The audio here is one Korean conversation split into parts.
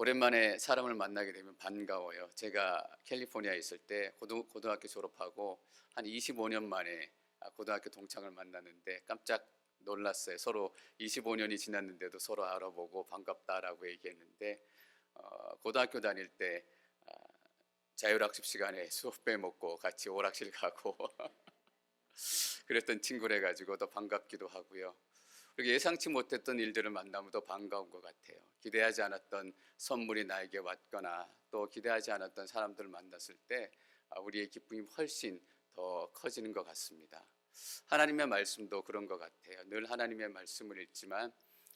오랜만에 사람을 만나게 되면 반가워요. 제가 캘리포니아에 있을 때 고등학교 졸업하고 한 25년 만에 고등학교 동창을 만났는데 깜짝 놀랐어요. 서로 25년이 지났는데도 서로 알아보고 반갑다라고 얘기했는데 고등학교 다닐 때 자율학습 시간에 수업 빼먹고 같이 오락실 가고 그랬던 친구래 가지고 더 반갑기도 하고요. 그리고 예상치 못했던 일들을 만나면 더 반가운 것 같아요. 기대하지 않았던 선물이 나에게 왔거나 또 기대하지 않았던 사람들을 만났을 때 우리의 기쁨이 훨씬 더 커지는 것 같습니다. 하나님의 말씀도 그런 것 같아요. 늘 하나님의 말씀을 읽지만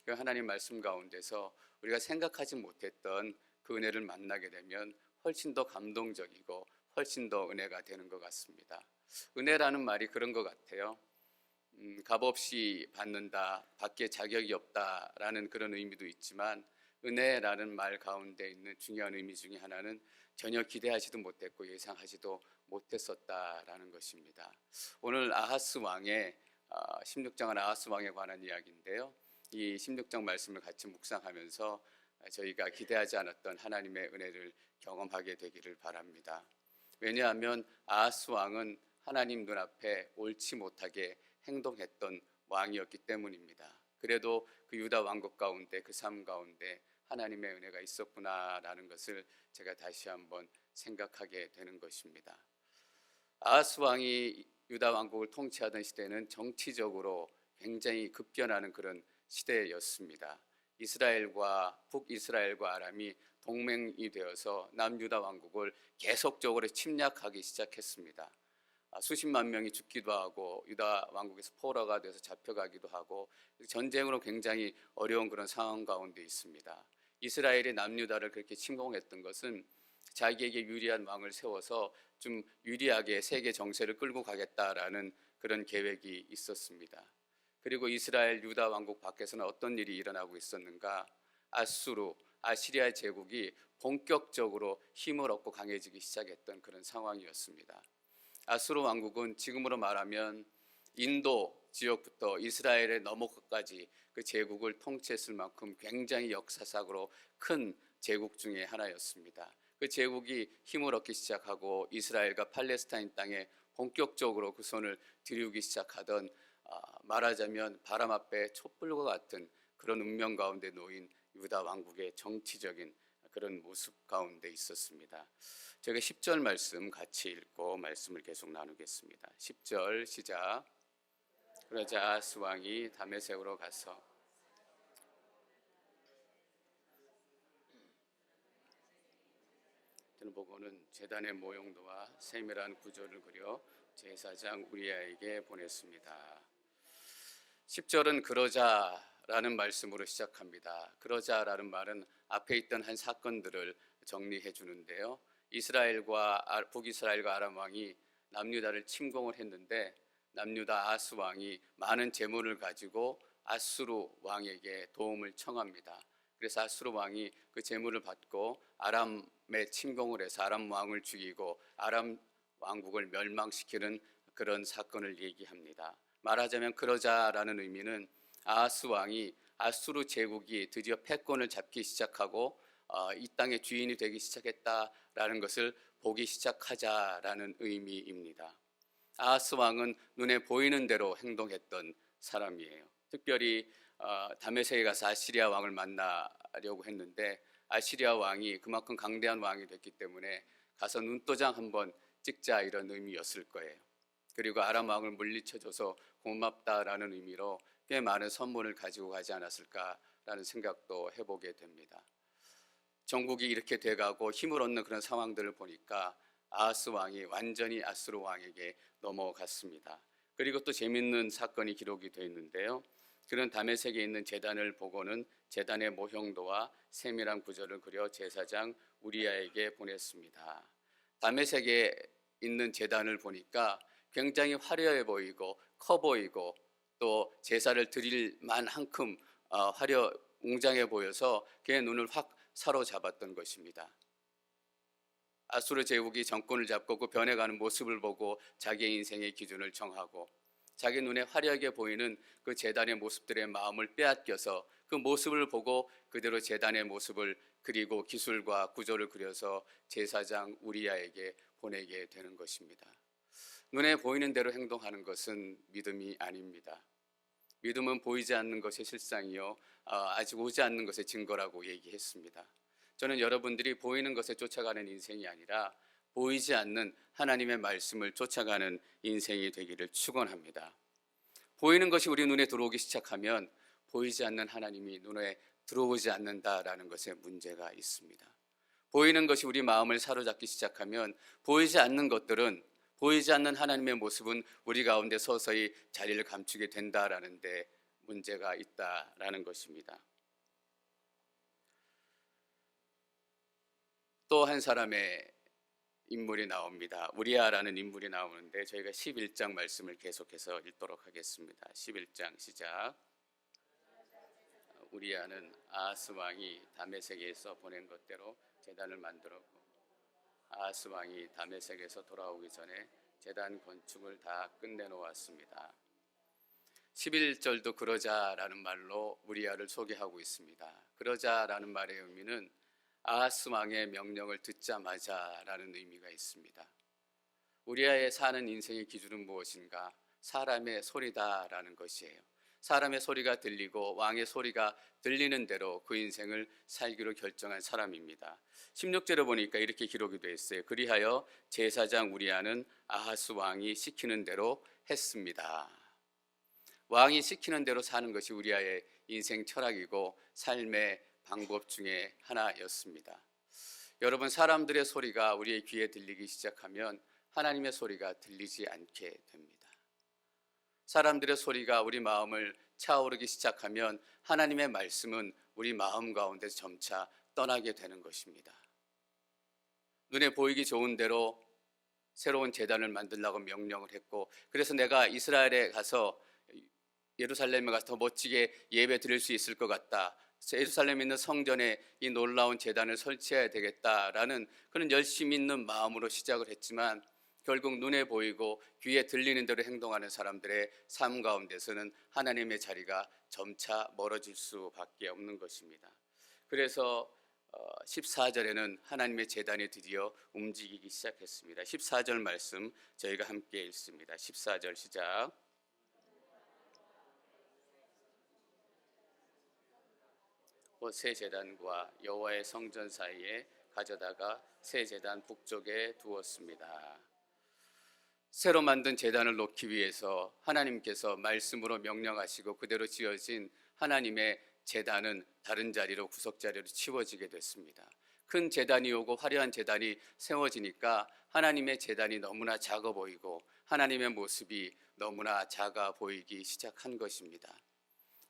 그 하나님 말씀 가운데서 우리가 생각하지 못했던 그 은혜를 만나게 되면 훨씬 더 감동적이고 훨씬 더 은혜가 되는 것 같습니다. 은혜라는 말이 그런 것 같아요. 값없이 받는다, 받기에 자격이 없다라는 그런 의미도 있지만 은혜라는 말 가운데 있는 중요한 의미 중에 하나는 전혀 기대하지도 못했고 예상하지도 못했었다라는 것입니다. 오늘 아하스 왕의 16장은 아하스 왕에 관한 이야기인데요. 이 16장 말씀을 같이 묵상하면서 저희가 기대하지 않았던 하나님의 은혜를 경험하게 되기를 바랍니다. 왜냐하면 아하스 왕은 하나님 눈앞에 옳지 못하게 행동했던 왕이었기 때문입니다. 그래도 그 유다 왕국 가운데 그 삶 가운데 하나님의 은혜가 있었구나라는 것을 제가 다시 한번 생각하게 되는 것입니다. 아하스 왕이 유다 왕국을 통치하던 시대는 정치적으로 굉장히 급변하는 그런 시대였습니다. 이스라엘과 북이스라엘과 아람이 동맹이 되어서 남유다 왕국을 계속적으로 침략하기 시작했습니다. 수십만 명이 죽기도 하고 유다 왕국에서 포로가 돼서 잡혀가기도 하고 전쟁으로 굉장히 어려운 그런 상황 가운데 있습니다. 이스라엘이 남유다를 그렇게 침공했던 것은 자기에게 유리한 왕을 세워서 좀 유리하게 세계 정세를 끌고 가겠다라는 그런 계획이 있었습니다. 그리고 이스라엘 유다 왕국 밖에서는 어떤 일이 일어나고 있었는가? 아시리아 제국이 본격적으로 힘을 얻고 강해지기 시작했던 그런 상황이었습니다. 아수르 왕국은 지금으로 말하면 인도 지역부터 이스라엘의 너머까지 그 제국을 통치했을 만큼 굉장히 역사적으로 큰 제국 중에 하나였습니다. 그 제국이 힘을 얻기 시작하고 이스라엘과 팔레스타인 땅에 본격적으로 그 손을 들이우기 시작하던 말하자면 바람 앞에 촛불과 같은 그런 운명 가운데 놓인 유다 왕국의 정치적인 그런 모습 가운데 있었습니다. 제가 10절 말씀 같이 읽고 말씀을 계속 나누겠습니다. 10절 시작. 그러자 아하스 왕이 다메섹으로 가서 보고는 제단의 모형도와 세밀한 구조를 그려 제사장 우리아에게 보냈습니다. 10절은 그러자라는 말씀으로 시작합니다. 그러자라는 말은 앞에 있던 한 사건들을 정리해 주는데요. 이스라엘과 북이스라엘과 아람 왕이 남유다를 침공을 했는데 남유다 아하스 왕이 많은 재물을 가지고 아수르 왕에게 도움을 청합니다. 그래서 아수르 왕이 그 재물을 받고 아람에 침공을 해서 아람 왕을 죽이고 아람 왕국을 멸망시키는 그런 사건을 얘기합니다. 말하자면 그러자라는 의미는 아하스 왕이 아수르 제국이 드디어 패권을 잡기 시작하고 이 땅의 주인이 되기 시작했다라는 것을 보기 시작하자라는 의미입니다. 아하스 왕은 눈에 보이는 대로 행동했던 사람이에요. 특별히 다메섹에 가서 아시리아 왕을 만나려고 했는데 아시리아 왕이 그만큼 강대한 왕이 됐기 때문에 가서 눈도장 한번 찍자 이런 의미였을 거예요. 그리고 아람 왕을 물리쳐줘서 고맙다라는 의미로 꽤 많은 선물을 가지고 가지 않았을까라는 생각도 해보게 됩니다. 전국이 이렇게 돼가고 힘을 얻는 그런 상황들을 보니까 아하스 왕이 완전히 아수르 왕에게 넘어갔습니다. 그리고 또 재밌는 사건이 기록이 되어 있는데요. 그런 다메섹에 있는 제단을 보고는 제단의 모형도와 세밀한 구조를 그려 제사장 우리아에게 보냈습니다. 다메섹에 있는 제단을 보니까 굉장히 화려해 보이고 커 보이고 또 제사를 드릴 만한큼 웅장해 보여서 그의 눈을 확 사로잡았던 것입니다. 아수르 제국이 정권을 잡고 그 변해가는 모습을 보고 자기의 인생의 기준을 정하고 자기 눈에 화려하게 보이는 그 제단의 모습들의 마음을 빼앗겨서 그 모습을 보고 그대로 제단의 모습을 그리고 기술과 구조를 그려서 제사장 우리아에게 보내게 되는 것입니다. 눈에 보이는 대로 행동하는 것은 믿음이 아닙니다. 믿음은 보이지 않는 것의 실상이요 아직 오지 않는 것의 증거라고 얘기했습니다. 저는 여러분들이 보이는 것에 쫓아가는 인생이 아니라 보이지 않는 하나님의 말씀을 쫓아가는 인생이 되기를 축원합니다. 보이는 것이 우리 눈에 들어오기 시작하면 보이지 않는 하나님이 눈에 들어오지 않는다라는 것에 문제가 있습니다. 보이는 것이 우리 마음을 사로잡기 시작하면 보이지 않는 것들은, 보이지 않는 하나님의 모습은 우리 가운데 서서히 자리를 감추게 된다라는 데 문제가 있다라는 것입니다. 또 한 사람의 인물이 나옵니다. 우리아라는 인물이 나오는데 저희가 11장 말씀을 계속해서 읽도록 하겠습니다. 11장 시작. 우리아는 아하스 왕이 다메섹에서 보낸 것대로 제단을 만들었고 아하스 왕이 다메섹에서 돌아오기 전에 제단 건축을 다 끝내놓았습니다. 11절도 그러자라는 말로 우리아를 소개하고 있습니다. 그러자라는 말의 의미는 아하스 왕의 명령을 듣자마자라는 의미가 있습니다. 우리아의 사는 인생의 기준은 무엇인가? 사람의 소리다라는 것이에요. 사람의 소리가 들리고 왕의 소리가 들리는 대로 그 인생을 살기로 결정한 사람입니다. 16절에 보니까 이렇게 기록이 되어 있어요. 그리하여 제사장 우리아는 아하스 왕이 시키는 대로 했습니다. 왕이 시키는 대로 사는 것이 우리아의 인생 철학이고 삶의 방법 중에 하나였습니다. 여러분, 사람들의 소리가 우리의 귀에 들리기 시작하면 하나님의 소리가 들리지 않게 됩니다. 사람들의 소리가 우리 마음을 차오르기 시작하면 하나님의 말씀은 우리 마음 가운데 점차 떠나게 되는 것입니다. 눈에 보이기 좋은 대로 새로운 제단을 만들라고 명령을 했고, 그래서 내가 이스라엘에 가서 예루살렘에 가서 더 멋지게 예배 드릴 수 있을 것 같다. 예루살렘에 있는 성전에 이 놀라운 제단을 설치해야 되겠다라는 그런 열심 있는 마음으로 시작을 했지만 결국 눈에 보이고 귀에 들리는 대로 행동하는 사람들의 삶 가운데서는 하나님의 자리가 점차 멀어질 수밖에 없는 것입니다. 그래서 14절에는 하나님의 제단이 드디어 움직이기 시작했습니다. 14절 말씀 저희가 함께 읽습니다. 14절 시작. 새 제단과 여호와의 성전 사이에 가져다가 새 제단 북쪽에 두었습니다. 새로 만든 제단을 놓기 위해서 하나님께서 말씀으로 명령하시고 그대로 지어진 하나님의 제단은 다른 자리로 구석 자리로 치워지게 됐습니다. 큰 제단이 오고 화려한 제단이 세워지니까 하나님의 제단이 너무나 작아 보이고 하나님의 모습이 너무나 작아 보이기 시작한 것입니다.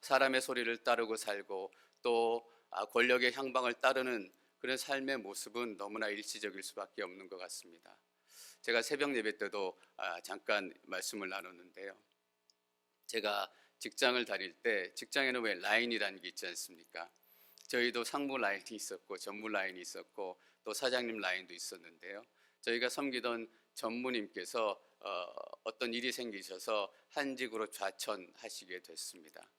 사람의 소리를 따르고 살고 또 권력의 향방을 따르는 그런 삶의 모습은 너무나 일시적일 수밖에 없는 것 같습니다. 제가 새벽 예배 때도 잠깐 말씀을 나눴는데요. 제가 직장을 다닐 때 직장에는 왜 라인이라는 게 있지 않습니까? 저희도 상무 라인이 있었고 전무 라인이 있었고 또 사장님 라인도 있었는데요. 저희가 섬기던 전무님께서 어떤 일이 생기셔서 한직으로 좌천하시게 됐습니다.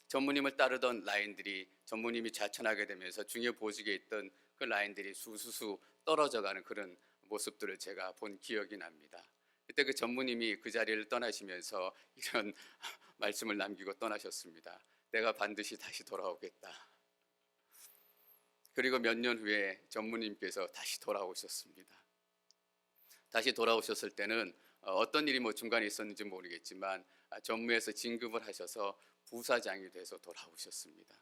전무님을 따르던 라인들이 전무님이 좌천하게 되면서 중요 보직에 있던 그 라인들이 수수수 떨어져가는 그런 모습들을 제가 본 기억이 납니다. 그때 그 전무님이 그 자리를 떠나시면서 이런 말씀을 남기고 떠나셨습니다. 내가 반드시 다시 돌아오겠다. 그리고 몇 년 후에 전무님께서 다시 돌아오셨습니다. 다시 돌아오셨을 때는 어떤 일이 중간에 있었는지 모르겠지만 전무에서 진급을 하셔서 부사장이 돼서 돌아오셨습니다.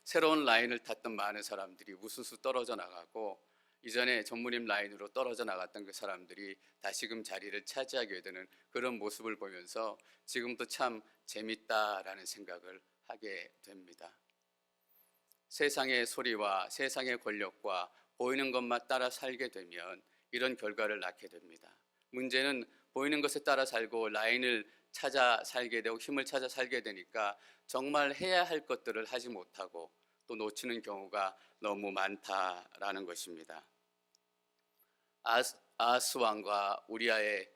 새로운 라인을 탔던 많은 사람들이 우수수 떨어져 나가고 이전에 전무님 라인으로 떨어져 나갔던 그 사람들이 다시금 자리를 차지하게 되는 그런 모습을 보면서 지금도 참 재밌다라는 생각을 하게 됩니다. 세상의 소리와 세상의 권력과 보이는 것만 따라 살게 되면 이런 결과를 낳게 됩니다. 문제는 보이는 것에 따라 살고 라인을 찾아 살게 되고 힘을 찾아 살게 되니까 정말 해야 할 것들을 하지 못하고 또 놓치는 경우가 너무 많다라는 것입니다. 아하스 왕과 우리아의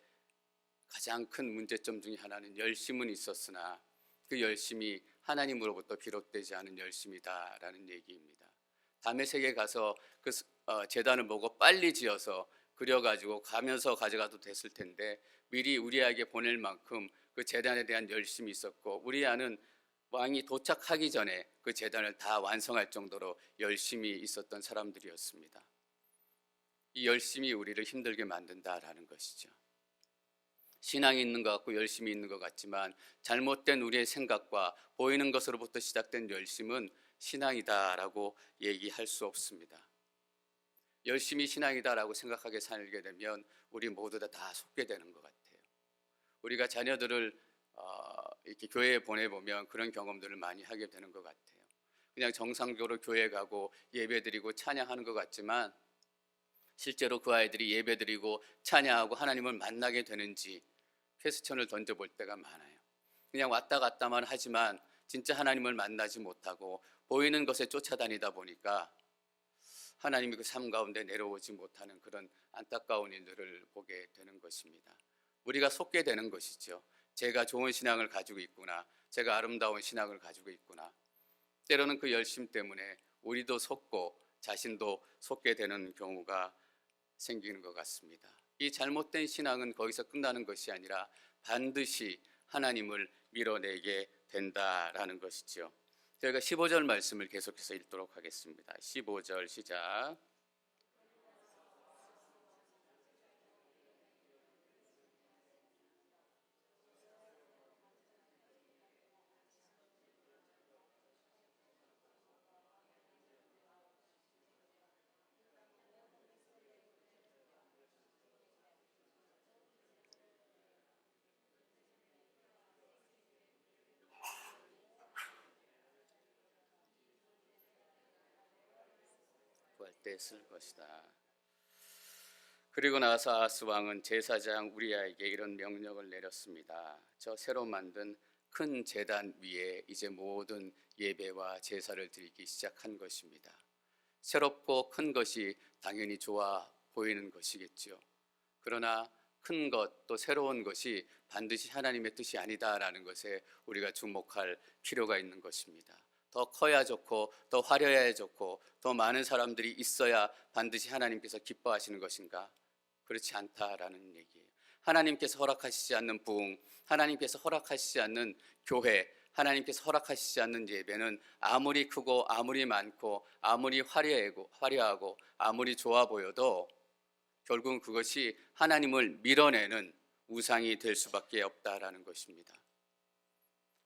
가장 큰 문제점 중에 하나는 열심은 있었으나 그 열심이 하나님으로부터 비롯되지 않은 열심이다라는 얘기입니다. 다메섹에 가서 그 제단을 보고 빨리 지어서 그려가지고 가면서 가져가도 됐을 텐데 미리 우리아에게 보낼 만큼 그 제단에 대한 열심이 있었고, 우리아는 왕이 도착하기 전에 그 제단을 다 완성할 정도로 열심히 있었던 사람들이었습니다. 이 열심이 우리를 힘들게 만든다라는 것이죠. 신앙이 있는 것 같고 열심이 있는 것 같지만 잘못된 우리의 생각과 보이는 것으로부터 시작된 열심은 신앙이다라고 얘기할 수 없습니다. 열심히 신앙이다라고 생각하게 살게 되면 우리 모두 다 속게 되는 것 같아요. 우리가 자녀들을 이렇게 교회에 보내보면 그런 경험들을 많이 하게 되는 것 같아요. 그냥 정상적으로 교회 가고 예배드리고 찬양하는 것 같지만 실제로 그 아이들이 예배드리고 찬양하고 하나님을 만나게 되는지 퀘스천을 던져볼 때가 많아요. 그냥 왔다 갔다만 하지만 진짜 하나님을 만나지 못하고 보이는 것에 쫓아다니다 보니까 하나님이 그 삶 가운데 내려오지 못하는 그런 안타까운 일들을 보게 되는 것입니다. 우리가 속게 되는 것이죠. 제가 좋은 신앙을 가지고 있구나, 제가 아름다운 신앙을 가지고 있구나. 때로는 그 열심 때문에 우리도 속고 자신도 속게 되는 경우가 생기는 것 같습니다. 이 잘못된 신앙은 거기서 끝나는 것이 아니라 반드시 하나님을 밀어내게 된다라는 것이죠. 저희가 15절 말씀을 계속해서 읽도록 하겠습니다. 15절 시작. 구할 때 쓸 것이다. 그리고 나서 아하스 왕은 제사장 우리아에게 이런 명령을 내렸습니다. 저 새로 만든 큰 제단 위에 이제 모든 예배와 제사를 드리기 시작한 것입니다. 새롭고 큰 것이 당연히 좋아 보이는 것이겠죠. 그러나 큰 것, 또 새로운 것이 반드시 하나님의 뜻이 아니다라는 것에 우리가 주목할 필요가 있는 것입니다. 더 커야 좋고 더 화려해야 좋고 더 많은 사람들이 있어야 반드시 하나님께서 기뻐하시는 것인가? 그렇지 않다라는 얘기예요. 하나님께서 허락하시지 않는 부흥, 하나님께서 허락하시지 않는 교회, 하나님께서 허락하시지 않는 예배는 아무리 크고 아무리 많고 아무리 화려하고 아무리 좋아 보여도 결국은 그것이 하나님을 밀어내는 우상이 될 수밖에 없다라는 것입니다.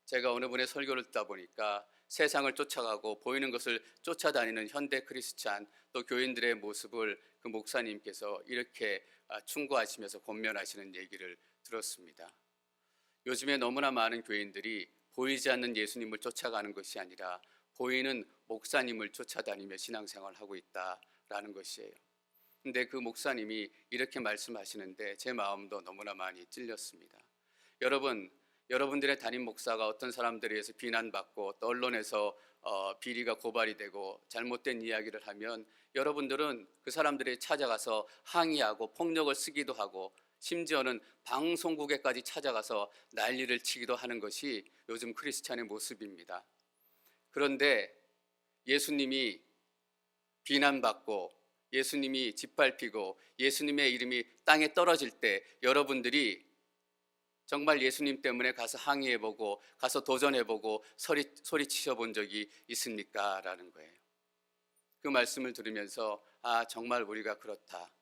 제가 어느 분의 설교를 듣다 보니까 세상을 쫓아가고 보이는 것을 쫓아다니는 현대 크리스찬 또 교인들의 모습을 그 목사님께서 이렇게 충고하시면서 권면하시는 얘기를 들었습니다. 요즘에 너무나 많은 교인들이 보이지 않는 예수님을 쫓아가는 것이 아니라 보이는 목사님을 쫓아다니며 신앙생활을 하고 있다라는 것이에요. 근데 그 목사님이 이렇게 말씀하시는데 제 마음도 너무나 많이 찔렸습니다. 여러분들의 담임 목사가 어떤 사람들에 의해서 비난받고 또 언론에서 비리가 고발이 되고 잘못된 이야기를 하면 여러분들은 그 사람들이 찾아가서 항의하고 폭력을 쓰기도 하고 심지어는 방송국에까지 찾아가서 난리를 치기도 하는 것이 요즘 크리스찬의 모습입니다. 그런데 예수님이 비난받고 예수님이 짓밟히고 예수님의 이름이 땅에 떨어질 때 여러분들이 정말 예수님 때문에 가서 항의해보고 가서 도전해보고 소리치셔본 적이 있습니까? 라는 거예요. 그 말씀을 들으면서 정말 우리가 그렇다.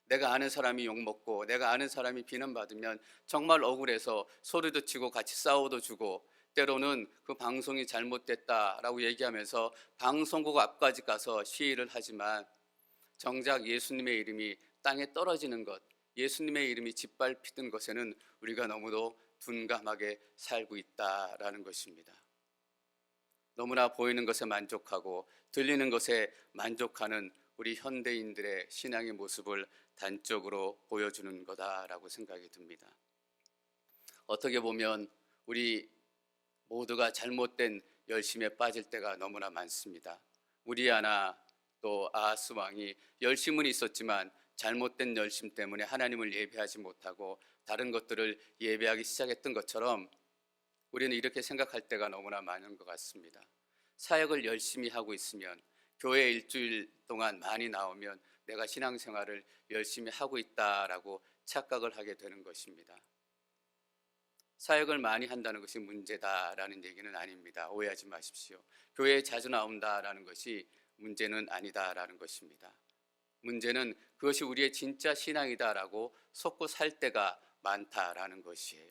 내가 아는 사람이 욕먹고 내가 아는 사람이 비난받으면 정말 억울해서 소리도 치고 같이 싸워도 주고 때로는 그 방송이 잘못됐다라고 얘기하면서 방송국 앞까지 가서 시위를 하지만 정작 예수님의 이름이 땅에 떨어지는 것, 예수님의 이름이 짓밟히는 것에는 우리가 너무도 둔감하게 살고 있다라는 것입니다. 너무나 보이는 것에 만족하고 들리는 것에 만족하는 우리 현대인들의 신앙의 모습을 단적으로 보여주는 거다라고 생각이 듭니다. 어떻게 보면 우리 모두가 잘못된 열심에 빠질 때가 너무나 많습니다. 우리아나 또 아하스 왕이 열심은 있었지만 잘못된 열심 때문에 하나님을 예배하지 못하고 다른 것들을 예배하기 시작했던 것처럼 우리는 이렇게 생각할 때가 너무나 많은 것 같습니다. 사역을 열심히 하고 있으면, 교회 일주일 동안 많이 나오면 내가 신앙생활을 열심히 하고 있다라고 착각을 하게 되는 것입니다. 사역을 많이 한다는 것이 문제다라는 얘기는 아닙니다. 오해하지 마십시오. 교회에 자주 나온다라는 것이 문제는 아니다라는 것입니다. 문제는 그것이 우리의 진짜 신앙이다라고 속고 살 때가 많다라는 것이에요.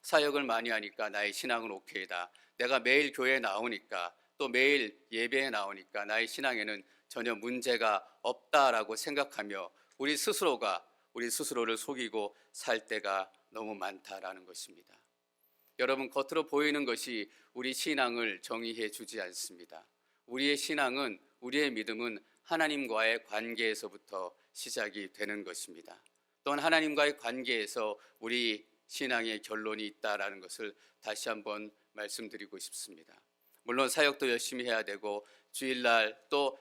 사역을 많이 하니까 나의 신앙은 오케이다. 내가 매일 교회에 나오니까, 또 매일 예배에 나오니까 나의 신앙에는 전혀 문제가 없다라고 생각하며 우리 스스로를 속이고 살 때가 너무 많다라는 것입니다. 여러분, 겉으로 보이는 것이 우리 신앙을 정의해 주지 않습니다. 우리의 신앙은, 우리의 믿음은 하나님과의 관계에서부터 시작이 되는 것입니다. 또한 하나님과의 관계에서 우리 신앙의 결론이 있다라는 것을 다시 한번 말씀드리고 싶습니다. 물론 사역도 열심히 해야 되고, 주일날 또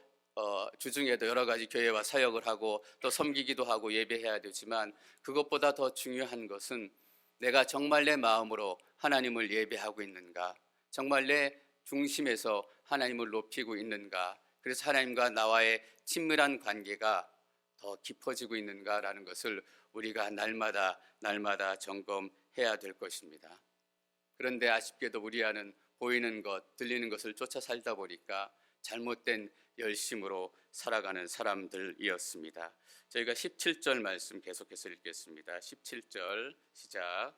주중에도 여러 가지 교회와 사역을 하고 또 섬기기도 하고 예배해야 되지만, 그것보다 더 중요한 것은 내가 정말 내 마음으로 하나님을 예배하고 있는가, 정말 내 중심에서 하나님을 높이고 있는가, 그래서 하나님과 나와의 친밀한 관계가 더 깊어지고 있는가라는 것을 우리가 날마다 점검해야 될 것입니다. 그런데 아쉽게도 우리 안은 보이는 것, 들리는 것을 쫓아 살다 보니까 잘못된 열심으로 살아가는 사람들이었습니다. 저희가 17절 말씀 계속해서 읽겠습니다. 17절 시작.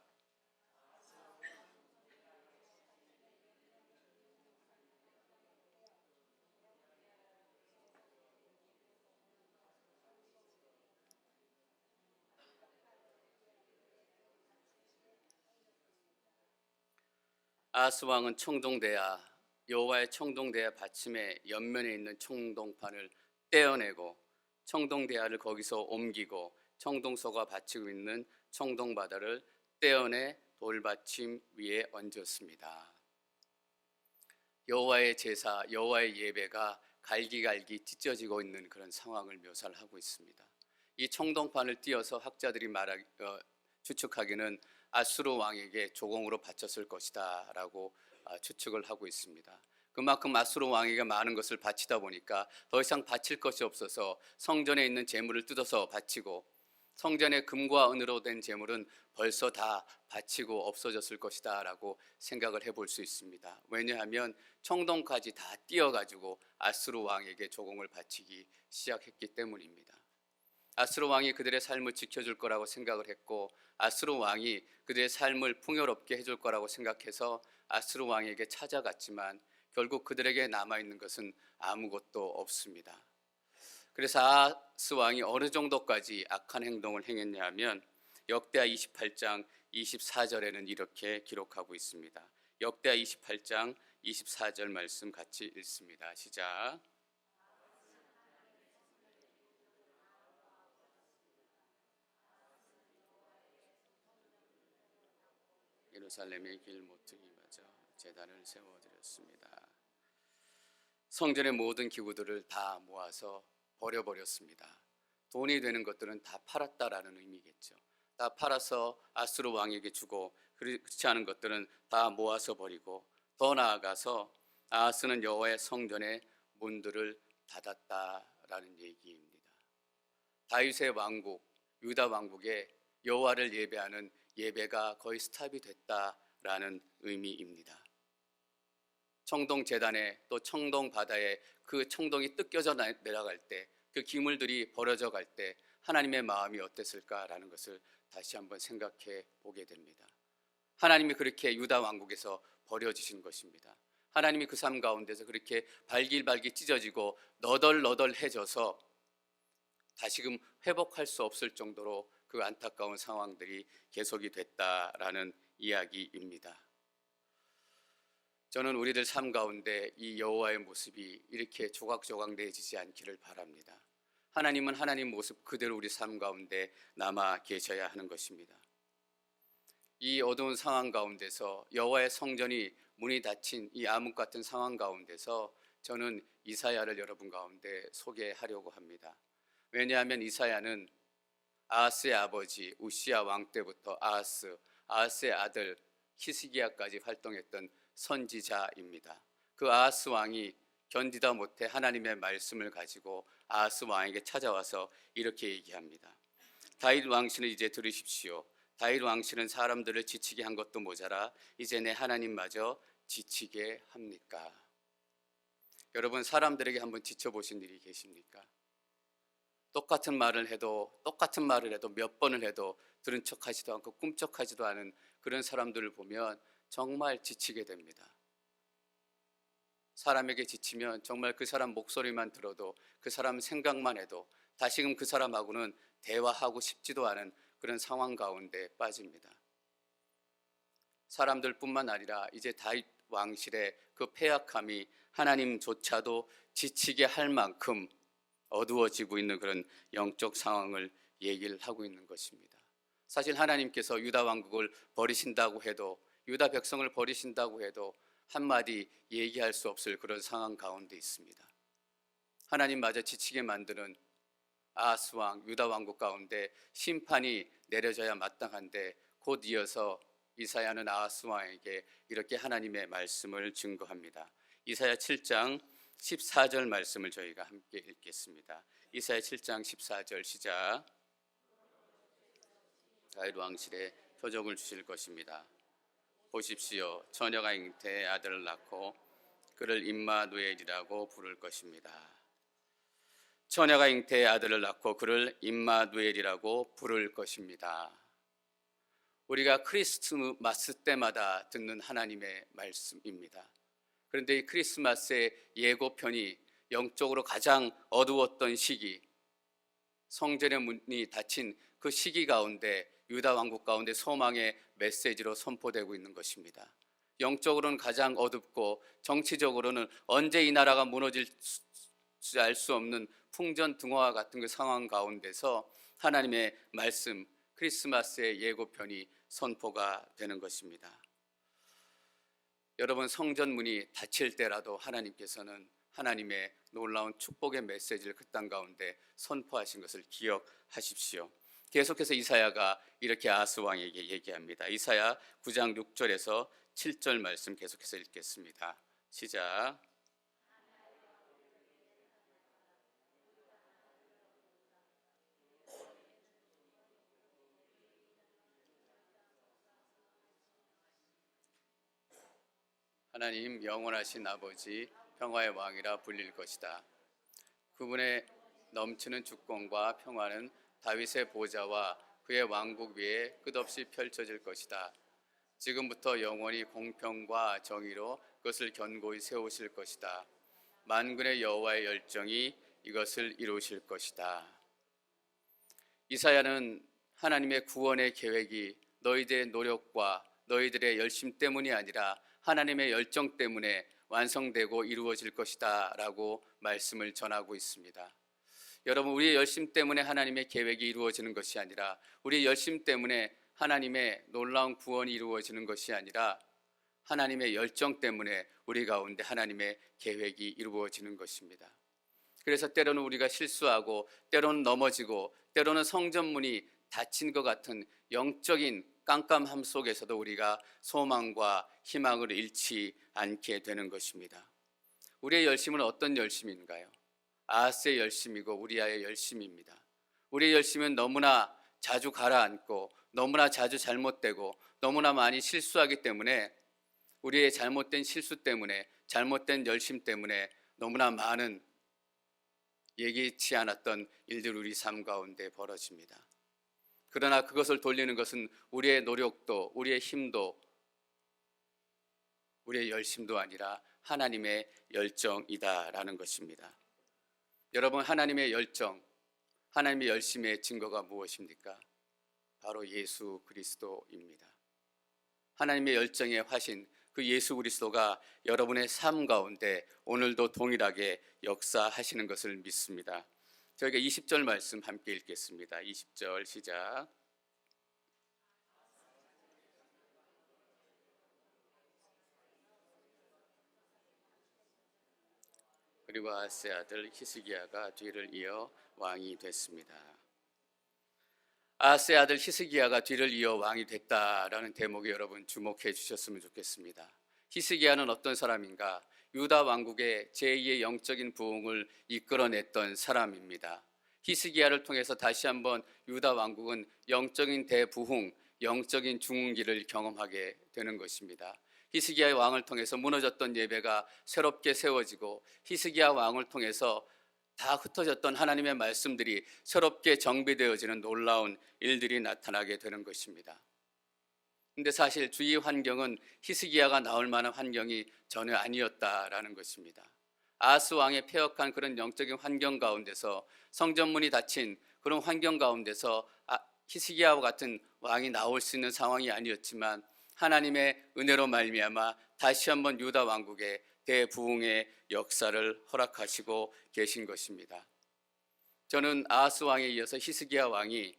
아하스 왕은 청동대야, 여호와의 청동대야 받침의 옆면에 있는 청동판을 떼어내고 청동대야를 거기서 옮기고 청동소가 받치고 있는 청동바다를 떼어내 돌받침 위에 얹었습니다. 여호와의 제사, 여호와의 예배가 갈기갈기 찢어지고 있는 그런 상황을 묘사를 하고 있습니다. 이 청동판을 띄어서 학자들이 추측하기는 아수르 왕에게 조공으로 바쳤을 것이다 라고 추측을 하고 있습니다. 그만큼 아수르 왕에게 많은 것을 바치다 보니까 더 이상 바칠 것이 없어서 성전에 있는 재물을 뜯어서 바치고, 성전의 금과 은으로 된 재물은 벌써 다 바치고 없어졌을 것이다 라고 생각을 해볼 수 있습니다. 왜냐하면 청동까지 다 띄어가지고 아수르 왕에게 조공을 바치기 시작했기 때문입니다. 아수르 왕이 그들의 삶을 지켜줄 거라고 생각을 했고, 아수르 왕이 그들의 삶을 풍요롭게 해줄 거라고 생각해서 아수르 왕에게 찾아갔지만 결국 그들에게 남아있는 것은 아무것도 없습니다. 그래서 아하스 왕이 어느 정도까지 악한 행동을 행했냐 하면 역대하 28장 24절에는 이렇게 기록하고 있습니다. 역대하 28장 24절 말씀 같이 읽습니다. 시작. 예루살렘의 길 모퉁이 맞아 제단을 세워드렸습니다. 성전의 모든 기구들을 다 모아서 버려버렸습니다. 돈이 되는 것들은 다 팔았다라는 의미겠죠. 다 팔아서 아수르 왕에게 주고, 그렇지 않은 것들은 다 모아서 버리고, 더 나아가서 아하스는 여호와의 성전의 문들을 닫았다라는 얘기입니다. 다윗의 왕국, 유다 왕국에 여호와를 예배하는 예배가 거의 스탑이 됐다라는 의미입니다. 청동 제단에, 또 청동 바다에 그 청동이 뜯겨져 내려갈 때, 그 기물들이 버려져 갈 때 하나님의 마음이 어땠을까라는 것을 다시 한번 생각해 보게 됩니다. 하나님이 그렇게 유다 왕국에서 버려지신 것입니다. 하나님이 그 삶 가운데서 그렇게 발길발길 찢어지고 너덜너덜해져서 다시금 회복할 수 없을 정도로 그 안타까운 상황들이 계속이 됐다라는 이야기입니다. 저는 우리들 삶 가운데 이 여호와의 모습이 이렇게 조각조각 내지지 않기를 바랍니다. 하나님은 하나님 모습 그대로 우리 삶 가운데 남아 계셔야 하는 것입니다. 이 어두운 상황 가운데서, 여호와의 성전이 문이 닫힌 이 암흑 같은 상황 가운데서 저는 이사야를 여러분 가운데 소개하려고 합니다. 왜냐하면 이사야는 아하스의 아버지 우시야 왕 때부터 아하스의 아들 히스기야까지 활동했던 선지자입니다. 그 아하스 왕이 견디다 못해 하나님의 말씀을 가지고 아하스 왕에게 찾아와서 이렇게 얘기합니다. 다윗 왕씨는 이제 들으십시오. 다윗 왕씨는 사람들을 지치게 한 것도 모자라 이제 내 하나님마저 지치게 합니까? 여러분, 사람들에게 한번 지쳐보신 일이 계십니까? 똑같은 말을 해도 몇 번을 해도 들은 척하지도 않고 꿈쩍하지도 않은 그런 사람들을 보면 정말 지치게 됩니다. 사람에게 지치면 정말 그 사람 목소리만 들어도, 그 사람 생각만 해도 다시금 그 사람하고는 대화하고 싶지도 않은 그런 상황 가운데 빠집니다. 사람들뿐만 아니라 이제 다윗 왕실의 그 패약함이 하나님조차도 지치게 할 만큼 어두워지고 있는 그런 영적 상황을 얘기를 하고 있는 것입니다. 사실 하나님께서 유다 왕국을 버리신다고 해도, 유다 백성을 버리신다고 해도 한마디 얘기할 수 없을 그런 상황 가운데 있습니다. 하나님마저 지치게 만드는 아하스 왕, 유다 왕국 가운데 심판이 내려져야 마땅한데 곧 이어서 이사야는 아하스 왕에게 이렇게 하나님의 말씀을 증거합니다. 이사야 7장 14절 말씀을 저희가 함께 읽겠습니다. 이사야 7장 14절 시작. 다윗 왕실에 표적을 주실 것입니다. 보십시오. 처녀가 잉태에 아들을 낳고 그를 임마누엘이라고 부를 것입니다. 처녀가 잉태에 아들을 낳고 그를 임마누엘이라고 부를 것입니다. 우리가 크리스마스 때마다 듣는 하나님의 말씀입니다. 그런데 이 크리스마스의 예고편이 영적으로 가장 어두웠던 시기, 성전의 문이 닫힌 그 시기 가운데 유다 왕국 가운데 소망의 메시지로 선포되고 있는 것입니다. 영적으로는 가장 어둡고 정치적으로는 언제 이 나라가 무너질지 알 수 없는 풍전등화와 같은 그 상황 가운데서 하나님의 말씀, 크리스마스의 예고편이 선포가 되는 것입니다. 여러분, 성전문이 닫힐 때라도 하나님께서는 하나님의 놀라운 축복의 메시지를 그 땅 가운데 선포하신 것을 기억하십시오. 계속해서 이사야가 이렇게 아하스 왕에게 얘기합니다. 이사야 9장 6절에서 7절 말씀 계속해서 읽겠습니다. 시작. 하나님 영원하신 아버지, 평화의 왕이라 불릴 것이다. 그분의 넘치는 주권과 평화는 다윗의 보좌와 그의 왕국 위에 끝없이 펼쳐질 것이다. 지금부터 영원히 공평과 정의로 그것을 견고히 세우실 것이다. 만군의 여호와의 열정이 이것을 이루실 것이다. 이사야는 하나님의 구원의 계획이 너희들의 노력과 너희들의 열심 때문이 아니라 하나님의 열정 때문에 완성되고 이루어질 것이다 라고 말씀을 전하고 있습니다. 여러분, 우리의 열심 때문에 하나님의 계획이 이루어지는 것이 아니라, 우리의 열심 때문에 하나님의 놀라운 구원이 이루어지는 것이 아니라 하나님의 열정 때문에 우리 가운데 하나님의 계획이 이루어지는 것입니다. 그래서 때로는 우리가 실수하고, 때로는 넘어지고, 때로는 성전문이 닫힌 것 같은 영적인 깜깜함 속에서도 우리가 소망과 희망을 잃지 않게 되는 것입니다. 우리의 열심은 어떤 열심인가요? 아하스의 열심이고 우리아의 열심입니다. 우리의 열심은 너무나 자주 가라앉고 너무나 자주 잘못되고 너무나 많이 실수하기 때문에, 우리의 잘못된 실수 때문에, 잘못된 열심 때문에 너무나 많은 예기치 않았던 일들이 우리 삶 가운데 벌어집니다. 그러나 그것을 돌리는 것은 우리의 노력도, 우리의 힘도, 우리의 열심도 아니라 하나님의 열정이다라는 것입니다. 여러분, 하나님의 열정, 하나님의 열심의 증거가 무엇입니까? 바로 예수 그리스도입니다. 하나님의 열정의 화신, 그 예수 그리스도가 여러분의 삶 가운데 오늘도 동일하게 역사하시는 것을 믿습니다. 저희가 20절 말씀 함께 읽겠습니다. 20절 시작. 그리고 아하스의 아들 히스기야가 뒤를 이어 왕이 됐습니다. 아하스의 아들 히스기야가 뒤를 이어 왕이 됐다라는 대목에 여러분 주목해 주셨으면 좋겠습니다. 히스기야는 어떤 사람인가? 유다 왕국의 제2의 영적인 부흥을 이끌어냈던 사람입니다. 히스기야를 통해서 다시 한번 유다 왕국은 영적인 대부흥, 영적인 중흥기를 경험하게 되는 것입니다. 히스기야의 왕을 통해서 무너졌던 예배가 새롭게 세워지고 히스기야 왕을 통해서 다 흩어졌던 하나님의 말씀들이 새롭게 정비되어지는 놀라운 일들이 나타나게 되는 것입니다. 근데 사실 주위 환경은 히스기야가 나올 만한 환경이 전혀 아니었다라는 것입니다. 아하스 왕의 폐역한 그런 영적인 환경 가운데서 성전문이 닫힌 그런 환경 가운데서 히스기야와 같은 왕이 나올 수 있는 상황이 아니었지만 하나님의 은혜로 말미암아 다시 한번 유다 왕국의 대부흥의 역사를 허락하시고 계신 것입니다. 저는 아하스 왕에 이어서 히스기야 왕이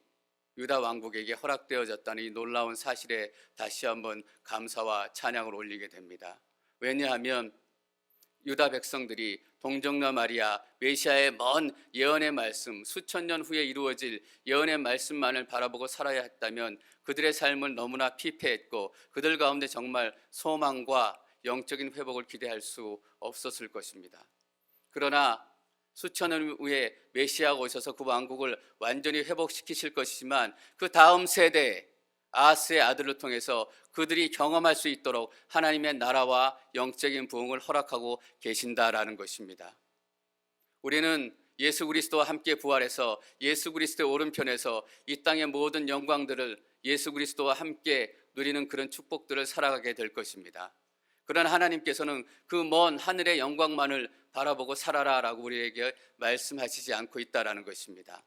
유다 왕국에게 허락되어졌다는 이 놀라운 사실에 다시 한번 감사와 찬양을 올리게 됩니다. 왜냐하면 유다 백성들이 동정녀 마리아 메시아의 먼 예언의 말씀, 수천 년 후에 이루어질 예언의 말씀만을 바라보고 살아야 했다면 그들의 삶은 너무나 피폐했고 그들 가운데 정말 소망과 영적인 회복을 기대할 수 없었을 것입니다. 그러나 수천 년 후에 메시아가 오셔서 그 왕국을 완전히 회복시키실 것이지만 그 다음 세대 아하스의 아들을 통해서 그들이 경험할 수 있도록 하나님의 나라와 영적인 부흥을 허락하고 계신다라는 것입니다. 우리는 예수 그리스도와 함께 부활해서 예수 그리스도의 오른편에서 이 땅의 모든 영광들을 예수 그리스도와 함께 누리는 그런 축복들을 살아가게 될 것입니다. 그러나 하나님께서는 그 먼 하늘의 영광만을 바라보고 살아라라고 우리에게 말씀하시지 않고 있다라는 것입니다.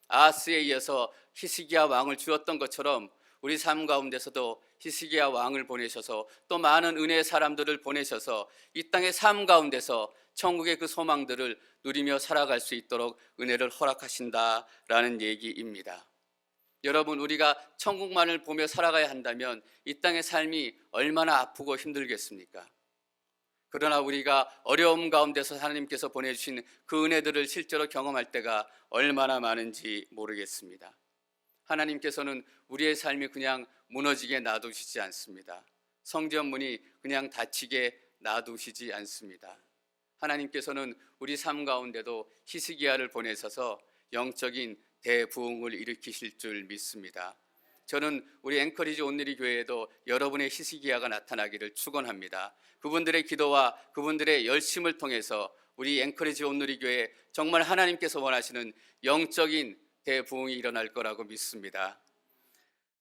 아하스에 이어서 히스기야 왕을 주었던 것처럼 우리 삶 가운데서도 히스기야 왕을 보내셔서 또 많은 은혜의 사람들을 보내셔서 이 땅의 삶 가운데서 천국의 그 소망들을 누리며 살아갈 수 있도록 은혜를 허락하신다라는 얘기입니다. 여러분, 우리가 천국만을 보며 살아가야 한다면 이 땅의 삶이 얼마나 아프고 힘들겠습니까? 그러나 우리가 어려움 가운데서 하나님께서 보내주신 그 은혜들을 실제로 경험할 때가 얼마나 많은지 모르겠습니다. 하나님께서는 우리의 삶이 그냥 무너지게 놔두시지 않습니다. 성전문이 그냥 닫히게 놔두시지 않습니다. 하나님께서는 우리 삶 가운데도 히스기야를 보내셔서 영적인 대부흥을 일으키실 줄 믿습니다. 저는 우리 앵커리지 온누리 교회에도 여러분의 히스기야가 나타나기를 축원합니다. 그분들의 기도와 그분들의 열심을 통해서 우리 앵커리지 온누리 교회에 정말 하나님께서 원하시는 영적인 대부흥이 일어날 거라고 믿습니다.